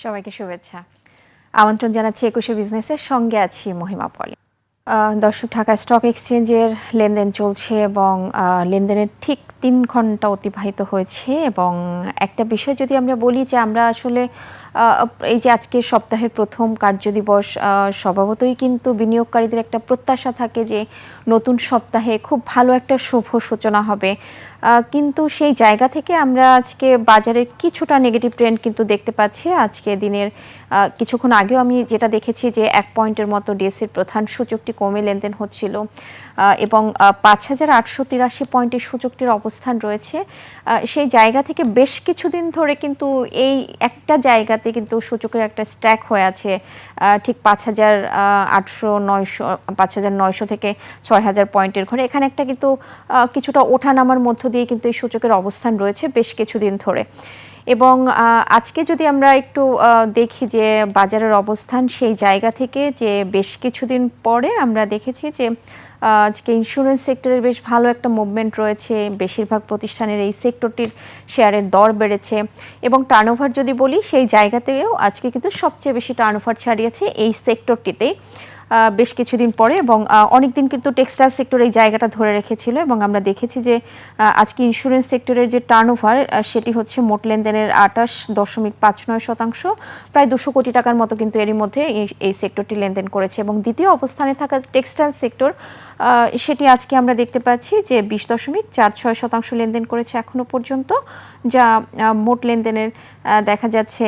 সবাইকে শুভেচ্ছা। আমন্ত্রণ জানাচ্ছি ২১শে বিজনেসের সঙ্গে আছি মহিমা পলি। দর্শক, ঢাকা স্টক এক্সচেঞ্জের লেনদেন চলছে এবং লেনদেনের ঠিক ৩ ঘন্টা অতিবাহিত হয়েছে এবং একটা বিষয় যদি আমরা বলি যে আমরা আসলে এই যে আজকে সপ্তাহের প্রথম কার্যদিবস, স্বভাবতই কিন্তু বিনিয়োগকারীদের একটা প্রত্যাশা থাকে যে নতুন সপ্তাহে খুব ভালো একটা শুভ সূচনা হবে, কিন্তু সেই জায়গা থেকে আমরা আজকে বাজারের কিছুটা নেগেটিভ ট্রেন্ড কিন্তু দেখতে পাচ্ছি। আজকে দিনের কিছুক্ষণ আগেও আমি যেটা দেখেছি যে 1 পয়েন্টের মতো ডিএসসির প্রধান সূচকটি কমে লেনদেন হচ্ছিল এবং ৫,৮৮৩ পয়েন্টের সূচকটির অবস্থান রয়েছে। সেই জায়গা থেকে বেশ কিছুদিন ধরে কিন্তু এই একটা জায়গাতে কিন্তু সূচকের একটা স্ট্যাক হয়ে আছে, ঠিক ৫,৮০০ থেকে ৬,০০০ পয়েন্টের ঘরে। এখানে একটা কিন্তু কিছুটা ওঠানামার মধ্য দিয়ে কিন্তু এই সূচকের অবস্থান রয়েছে বেশ কিছুদিন ধরে। এবং আজকে যদি আমরা একটু দেখি যে বাজারের অবস্থান সেই জায়গা থেকে যে বেশ কিছুদিন পরে আমরা দেখেছি যে আজকে ইন্স্যুরেন্স সেক্টরের বেশ ভালো একটা মুভমেন্ট রয়েছে। বেশিরভাগ প্রতিষ্ঠানের এই সেক্টরটির শেয়ারের দর বেড়েছে এবং টার্নওভার যদি বলি সেই জায়গাতেও আজকে কিন্তু সবচেয়ে বেশি টার্নওভার ছাড়িয়েছে এই সেক্টরটিতে বেশ কিছুদিন পরে। এবং অনেকদিন কিন্তু টেক্সটাইল সেক্টর এই জায়গাটা ধরে রেখেছিল এবং আমরা দেখেছি যে আজকে ইন্স্যুরেন্স সেক্টরের যে টার্নওভার সেটি হচ্ছে মোট লেনদেনের ২৮.৫৯%, প্রায় ২০০ কোটি টাকার মতো কিন্তু এরই মধ্যে এই সেক্টরটি লেনদেন করেছে। এবং দ্বিতীয় অবস্থানে থাকা টেক্সটাইল সেক্টর সেটি আজকে আমরা দেখতে পাচ্ছি যে ২০.৪৬% লেনদেন করেছে এখনো পর্যন্ত, যা মোট লেনদেনের দেখা যাচ্ছে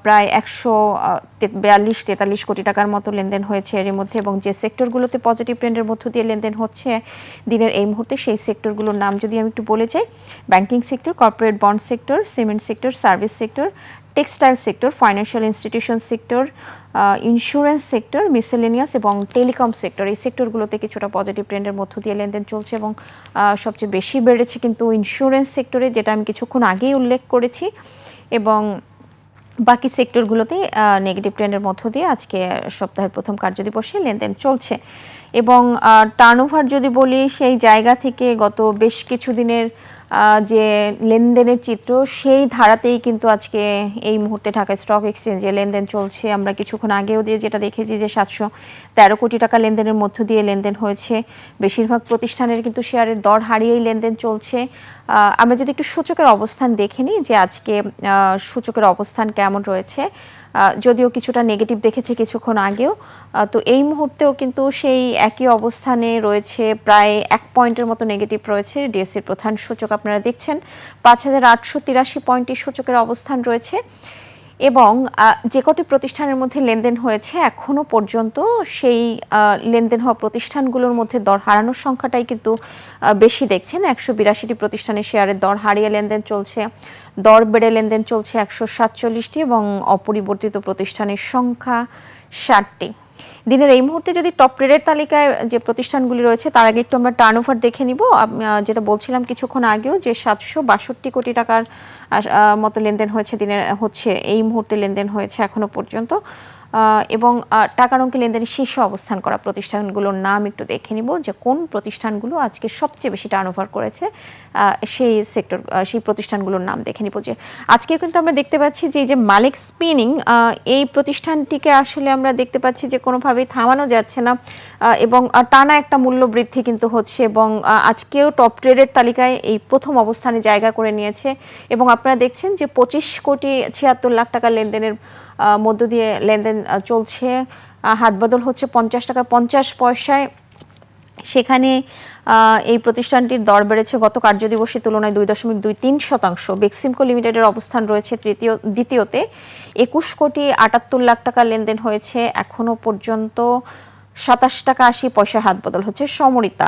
প্রায় ১৪২-৪৩ কোটি টাকার মতো লেনদেন হয়েছে এর মধ্যে। এবং যে সেক্টরগুলোতে পজিটিভ ট্রেন্ডের মধ্য দিয়ে লেনদেন হচ্ছে দিনের এই মুহূর্তে, সেই সেক্টরগুলোর নাম যদি আমি একটু বলে যাই: banking sector, corporate bond sector, cement sector, service sector, textile sector, financial institution sector, insurance sector, miscellaneous এবং টেলিকম সেক্টর। এই সেক্টরগুলোতে কিছুটা পজিটিভ ট্রেন্ডের মধ্য দিয়ে লেনদেন চলছে এবং সবচেয়ে বেশি বেড়েছে কিন্তু ইন্স্যুরেন্স সেক্টরে, যেটা আমি কিছুক্ষণ আগেই উল্লেখ করেছি। এবং বাকি সেক্টরগুলোতে নেগেটিভ ট্রেন্ডের মধ্য দিয়ে আজকে সপ্তাহের প্রথম কার্যদিবসে লেনদেন চলছে। এবং টার্নওভার যদি বলি সেই জায়গা থেকে গত বেশ কিছুদিনের যে লেনদেনের চিত্র, সেই ধারাতেই কিন্তু আজকে এই মুহূর্তে ঢাকা স্টক এক্সচেঞ্জে লেনদেন চলছে। আমরা কিছুক্ষণ আগেও যেটা দেখেছি যে ৭১৩ কোটি টাকা লেনদেনের মধ্য দিয়ে লেনদেন হয়েছে। বেশিরভাগ প্রতিষ্ঠানের কিন্তু শেয়ারের দর হারিয়েই লেনদেন চলছে। আমরা যদি একটু সূচকের অবস্থান দেখে নিই যে আজকে সূচকের অবস্থান কেমন রয়েছে, যদিও কিছুটা নেগেটিভ দেখেছে কিছুক্ষণ আগেও, তো এই মুহূর্তেও কিন্তু সেই একই অবস্থানে রয়েছে, প্রায় 1 পয়েন্টের মতো নেগেটিভ রয়েছে। ডিএসসির প্রধান সূচক আপনারা দেখছেন ৫,৮৮৩ পয়েন্টের সূচকের অবস্থান রয়েছে। এবং যে কটি প্রতিষ্ঠানের মধ্যে লেনদেন হয়েছে এখনও পর্যন্ত সেই লেনদেন হওয়া প্রতিষ্ঠানগুলোর মধ্যে দর হারানোর সংখ্যাটাই কিন্তু বেশি দেখছেন। ১৮২টি প্রতিষ্ঠানের শেয়ারের দর হারিয়ে লেনদেন চলছে, দর বেড়ে লেনদেন চলছে ১৪৭টি এবং অপরিবর্তিত প্রতিষ্ঠানের সংখ্যা ৬০টি। দিনের এই মুহূর্তে যদি টপ ট্রেডের তালিকায় যে প্রতিষ্ঠানগুলি রয়েছে তার আগে একটু আমরা টার্নওভার দেখে নিব। যেটা বলছিলাম কিছুক্ষণ আগেও যে ৭৬২ কোটি টাকার মতো লেনদেন হয়েছে এই মুহূর্তে লেনদেন হয়েছে এখনো পর্যন্ত। এবং টাকার অঙ্কে লেনদেনের শীর্ষে অবস্থান করা প্রতিষ্ঠানগুলোর নাম একটু দেখে নিব যে কোন প্রতিষ্ঠানগুলো আজকে সবচেয়ে বেশি টার্নওভার করেছে, সেই প্রতিষ্ঠানগুলোর নাম দেখে নিব। যে আজকে কিন্তু আমরা দেখতে পাচ্ছি যে এই যে মালিক স্পিনিং, এই প্রতিষ্ঠানটিকে আসলে আমরা দেখতে পাচ্ছি যে কোনোভাবেই থামানো যাচ্ছে না এবং টানা একটা মূল্য বৃদ্ধি কিন্তু হচ্ছে। এবং আজকেও টপ ট্রেডের তালিকায় এই প্রথম অবস্থানে জায়গা করে নিয়েছে এবং আপনারা দেখছেন যে ২৫,৭৬,০০,০০০ টাকা লেনদেনের মধ্য দিয়ে লেনদেন চলছে। হাত বদল হচ্ছে ৫০ টাকা ৫০ পয়সায়। সেখানে এই প্রতিষ্ঠানটির দর বেড়েছে গত কার্যদিবসের তুলনায় ২.২৩%। বেক্সিমকো লিমিটেডের অবস্থান রয়েছে দ্বিতীয়তে, ২১,৭৮,০০,০০০ টাকা লেনদেন হয়েছে এখনো পর্যন্ত। ২৭ টাকা ৮০ পয়সা হাত বদল হচ্ছে। সমরিতা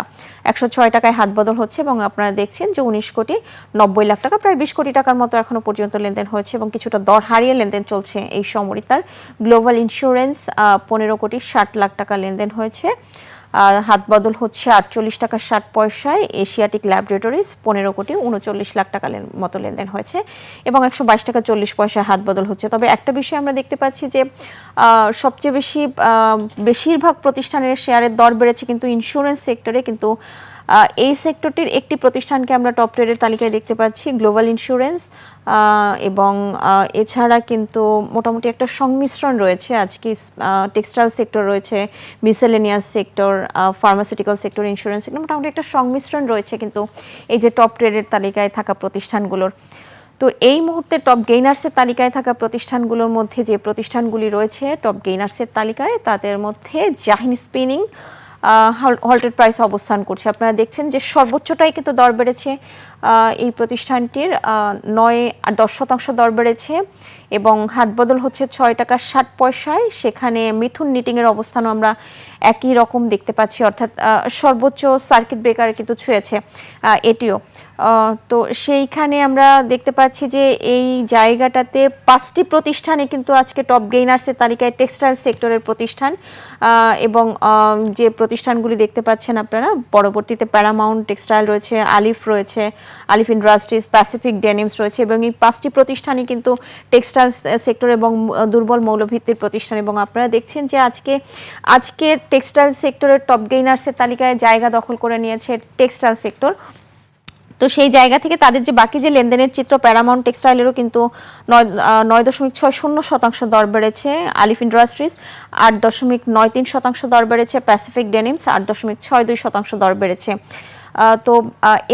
১০৬ টাকায় হাত বদল হচ্ছে এবং আপনারা দেখছেন যে ১৯,৯০,০০,০০০ টাকা, প্রায় ২০ কোটি টাকার মতো এখনো পর্যন্ত লেনদেন হয়েছে এবং কিছুটা দর হারিয়ে লেনদেন চলছে এই সমরিতার। গ্লোবাল ইন্স্যুরেন্স ১৫,৬০,০০,০০০ টাকা লেনদেন হয়েছে, হাত বদল হচ্ছে ৪৮ টাকা ৬০ পয়সায়। এশিয়াটিক ল্যাবরেটরিজ ১৫,৩৯,০০,০০০ টাকা মতো লেনদেন হয়েছে এবং ১২২ টাকা ৪০ পয়সায় হাত বদল হচ্ছে। তবে একটা বিষয় আমরা দেখতে পাচ্ছি যে সবচেয়ে বেশিরভাগ প্রতিষ্ঠানের শেয়ারের দর বেড়েছে কিন্তু ইন্স্যুরেন্স সেক্টরে, কিন্তু এই সেক্টরটির একটি প্রতিষ্ঠানকে আমরা টপ ট্রেডের তালিকায় দেখতে পাচ্ছি, গ্লোবাল ইন্স্যুরেন্স, এবং এছাড়া কিন্তু মোটামুটি একটা সংমিশ্রণ রয়েছে আজকে। টেক্সটাইল সেক্টর রয়েছে, miscellaneous sector, pharmaceutical sector, insurance sector, মোটামুটি একটা সংমিশ্রণ রয়েছে কিন্তু এই যে টপ ট্রেডের তালিকায় থাকা প্রতিষ্ঠানগুলোর। তো এই মুহূর্তে টপ গেইনার্সের তালিকায় থাকা প্রতিষ্ঠানগুলোর মধ্যে যে প্রতিষ্ঠানগুলি রয়েছে টপ গেইনার্সের তালিকায়, তাদের মধ্যে জাহিন স্পিনিং হল্টেড প্রাইস অবস্থান করছে। আপনারা দেখছেন যে সর্বোচ্চটাই কিন্তু দর বেড়েছে, এই প্রতিষ্ঠানটির 9.10% দর বেড়েছে এবং হাত বদল হচ্ছে 6 টাকা 60 পয়সায়। সেখানে মিথুন নিটিংয়ের অবস্থানও আমরা একই রকম দেখতে পাচ্ছি, অর্থাৎ সর্বোচ্চ সার্কিট ব্রেকার কিন্তু ছুঁয়েছে এটিও। তো সেইখানে আমরা দেখতে পাচ্ছি যে এই জায়গাটাতে 5টি প্রতিষ্ঠানে কিন্তু আজকে টপ গেইনার্সের তালিকায় টেক্সটাইল সেক্টরের প্রতিষ্ঠান, এবং যে প্রতিষ্ঠানগুলি দেখতে পাচ্ছেন আপনারা পরবর্তীতে প্যারামাউন্ট টেক্সটাইল রয়েছে, আলিফ রয়েছে, আলিফ ইন্ডাস্ট্রিজ, প্যাসিফিক ডেনিমস রয়েছে, এবং এই 5টি প্রতিষ্ঠানই কিন্তু টেক্সটাইল সেক্টর এবং দুর্বল মৌলভিত্তির প্রতিষ্ঠান। এবং আপনারা দেখছেন যে আজকে টেক্সটাইল সেক্টরের টপ গেইনার্সের তালিকায় জায়গা দখল করে নিয়েছে টেক্সটাইল সেক্টর। তো সেই জায়গা থেকে তাদের যে বাকি যে লেনদেনের চিত্র, প্যারামাউন্ট টেক্সটাইলেরও কিন্তু 9.60% দর বেড়েছে, আলিফ ইন্ডাস্ট্রিজ 8.93% দর বেড়েছে, প্যাসিফিক ডেনিমস 8.62% দর বেড়েছে। তো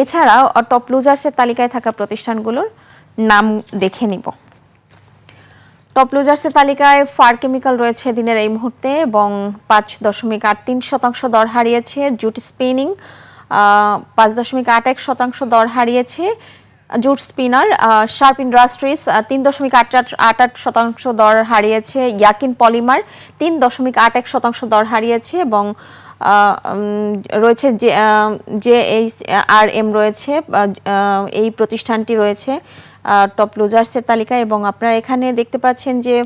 এছাড়া টপ লুজার্সের তালিকায় থাকা প্রতিষ্ঠানগুলোর নাম দেখে নিব। টপ লুজার্সের তালিকায় ফার কেমিক্যাল রয়েছে দিনের এই মুহূর্তে এবং 5.83% দর হারিয়েছে। জুট স্পিনিং 5.81% দর হারিয়েছে। Jute spinner. শার্প ইন্ডাস্ট্রিজ 3.88% দর হারিয়েছে। ইয়াকিন পলিমার 3.81% দর হারিয়েছে এবং রয়েছে JHRM রয়েছে, এই প্রতিষ্ঠানটি রয়েছে টপ লুজার্সের তালিকায়। এবং আপনারা এখানে দেখতে পাচ্ছেন যে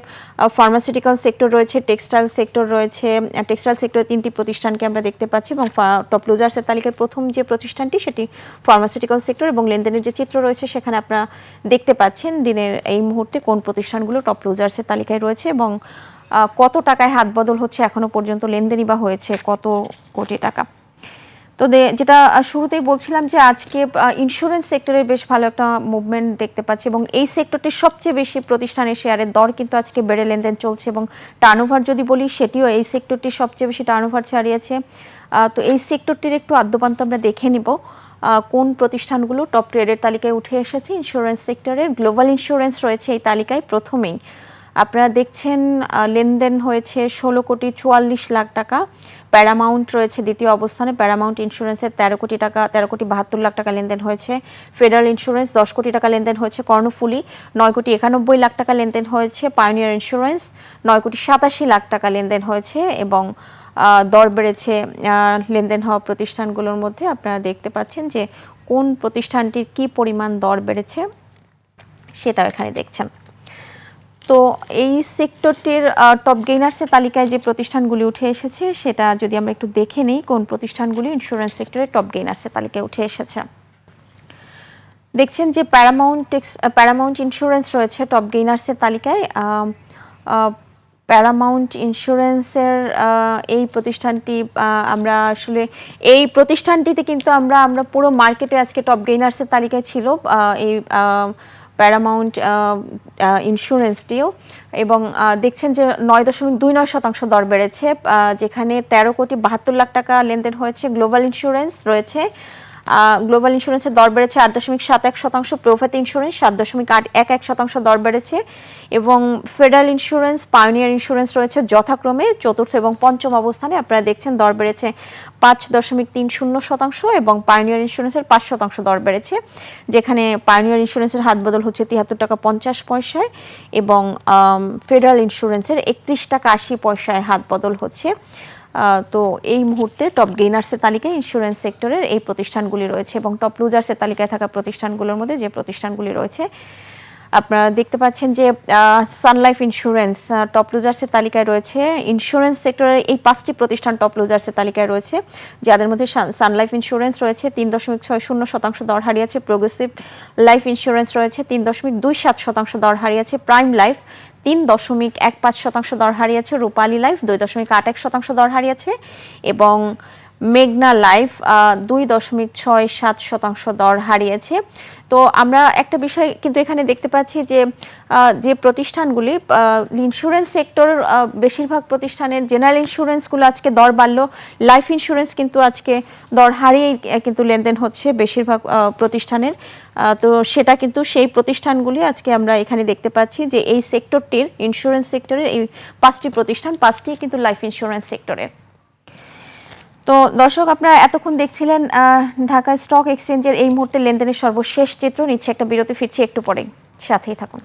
ফার্মাসিউটিক্যাল সেক্টর রয়েছে, টেক্সটাইল সেক্টর রয়েছে। টেক্সটাইল সেক্টরে 3টি প্রতিষ্ঠানকে আমরা দেখতে পাচ্ছি এবং টপ লুজার্সের তালিকায় প্রথম যে প্রতিষ্ঠানটি সেটি ফার্মাসিউটিক্যাল সেক্টর, এবং লেনদেনের যে চিত্র রয়েছে সেখানে আপনারা দেখতে পাচ্ছেন দিনের এই মুহূর্তে কোন প্রতিষ্ঠানগুলো টপ লুজার্সের তালিকায় রয়েছে এবং কত টাকায় হাত বদল হচ্ছে, এখনো পর্যন্ত লেনদেনই বা হয়েছে কত কোটি টাকা। তো যেটা শুরুতেই বলছিলাম যে আজকে ইন্স্যুরেন্স সেক্টরের বেশ ভালো একটা মুভমেন্ট দেখতে পাচ্ছি এবং এই সেক্টরটির সবচেয়ে বেশি প্রতিষ্ঠানের শেয়ারের দর কিন্তু আজকে বেড়ে লেনদেন চলছে এবং টার্নওভার যদি বলি সেটিও এই সেক্টরটির সবচেয়ে বেশি টার্নওভার ছাড়িয়েছে। তো এই সেক্টরটির একটু আদ্যপান্ত আমরা দেখে নিব কোন প্রতিষ্ঠানগুলো টপ ট্রেডের তালিকায় উঠে এসেছে। ইন্স্যুরেন্স সেক্টরের গ্লোবাল ইন্স্যুরেন্স রয়েছে এই তালিকায় প্রথমেই। আপনারা দেখছেন লেনদেন হয়েছে 16.44 টাকা। প্যারামাউন্ট রয়েছে দ্বিতীয় অবস্থানে, প্যারামাউন্ট ইন্স্যুরেন্সের 13.72 টাকা লেনদেন হয়েছে। ফেডারেল ইন্স্যুরেন্স 10 কোটি টাকা লেনদেন হয়েছে। কর্ণফুলি 9.91 টাকা লেনদেন হয়েছে। পায়োনিয়ার ইন্স্যুরেন্স 9.87 টাকা লেনদেন হয়েছে এবং দর বেড়েছে লেনদেন হওয়া প্রতিষ্ঠানগুলোর মধ্যে। আপনারা দেখতে পাচ্ছেন যে কোন প্রতিষ্ঠানটির কি পরিমাণ দর বেড়েছে সেটাও এখানে দেখছেন। তো এই সেক্টরটির টপ গেইনার্সের তালিকায় যে প্রতিষ্ঠানগুলি উঠে এসেছে সেটা যদি আমরা একটু দেখে নেই কোন প্রতিষ্ঠানগুলি ইন্স্যুরেন্স সেক্টরের টপ গেইনার্সের তালিকায় উঠে এসেছে। দেখছেন যে প্যারামাউন্ট ইন্স্যুরেন্স রয়েছে টপ গেইনার্সের তালিকায়। প্যারামাউন্ট ইন্স্যুরেন্সের এই প্রতিষ্ঠানটি আমরা আসলে এই প্রতিষ্ঠানটিতে কিন্তু আমরা পুরো মার্কেটে আজকে টপ গেইনার্সের তালিকায় ছিল এই প্যারামাউন্ট ইন্স্যুরেন্সটিও, এবং দেখছেন যে 9.29% দর বেড়েছে, যেখানে 13.72 টাকা লেনদেন হয়েছে। গ্লোবাল ইন্স্যুরেন্স রয়েছে, গ্লোবাল ইন্স্যুরেন্সের দর বেড়েছে 8.71%। প্রোফেত ইন্স্যুরেন্স 7.11% দর বেড়েছে এবং ফেডারেল ইন্স্যুরেন্স, পায়োনিয়ার ইন্স্যুরেন্স রয়েছে যথাক্রমে চতুর্থ এবং পঞ্চম অবস্থানে। আপনারা দেখছেন দর বেড়েছে 5.30% এবং পায়োনিয়ার ইন্স্যুরেন্সের 5% দর বেড়েছে, যেখানে পায়োনিয়ার ইন্স্যুরেন্সের হাত বদল হচ্ছে 73 টাকা 50 পয়সায় এবং ফেডারেল ইন্স্যুরেন্সের 31 টাকা 80 পয়সায় হাত বদল হচ্ছে। তো এই মুহূর্তে টপ গেইনার্সের তালিকায় ইন্স্যুরেন্স সেক্টরের এই প্রতিষ্ঠানগুলি রয়েছে এবং টপ লুজার্সের তালিকায় থাকা প্রতিষ্ঠানগুলোর মধ্যে যে প্রতিষ্ঠানগুলি রয়েছে আপনারা দেখতে পাচ্ছেন যে সান লাইফ ইন্স্যুরেন্স টপ লুজার্সের তালিকায় রয়েছে। ইন্স্যুরেন্স সেক্টরের এই 5টি প্রতিষ্ঠান টপ লুজার্সের তালিকায় রয়েছে, যাদের মধ্যে সান লাইফ ইন্স্যুরেন্স রয়েছে 3.60% দর হারিয়েছে। প্রোগ্রেসিভ লাইফ ইন্স্যুরেন্স রয়েছে 3.27% দর হারিয়েছে। প্রাইম লাইফ 3.15% দর হারিয়েছে। রূপালী লাইফ 2.81% দর হারিয়েছে এবং মেঘনা লাইফ 2.67% দর হারিয়েছে। তো আমরা একটা বিষয় কিন্তু এখানে দেখতে পাচ্ছি যে যে প্রতিষ্ঠানগুলি ইন্স্যুরেন্স সেক্টর, বেশিরভাগ প্রতিষ্ঠানের জেনারেল ইন্স্যুরেন্সগুলো আজকে দর বাড়লো, লাইফ ইন্স্যুরেন্স কিন্তু আজকে দর হারিয়ে কিন্তু লেনদেন হচ্ছে বেশিরভাগ প্রতিষ্ঠানের। তো সেটা কিন্তু সেই প্রতিষ্ঠানগুলি আজকে আমরা এখানে দেখতে পাচ্ছি যে এই সেক্টরটির, ইন্স্যুরেন্স সেক্টরের এই 5টি প্রতিষ্ঠান, 5টি কিন্তু লাইফ ইন্স্যুরেন্স সেক্টরের। তো দর্শক, আপনারা এতক্ষণ দেখছিলেন ঢাকা স্টক এক্সচেঞ্জের এই মুহূর্তে লেনদেনের সর্বশেষ চিত্র। নিচ্ছে একটা বিরতি, ফিরছি একটু পরেই, সাথেই থাকুন।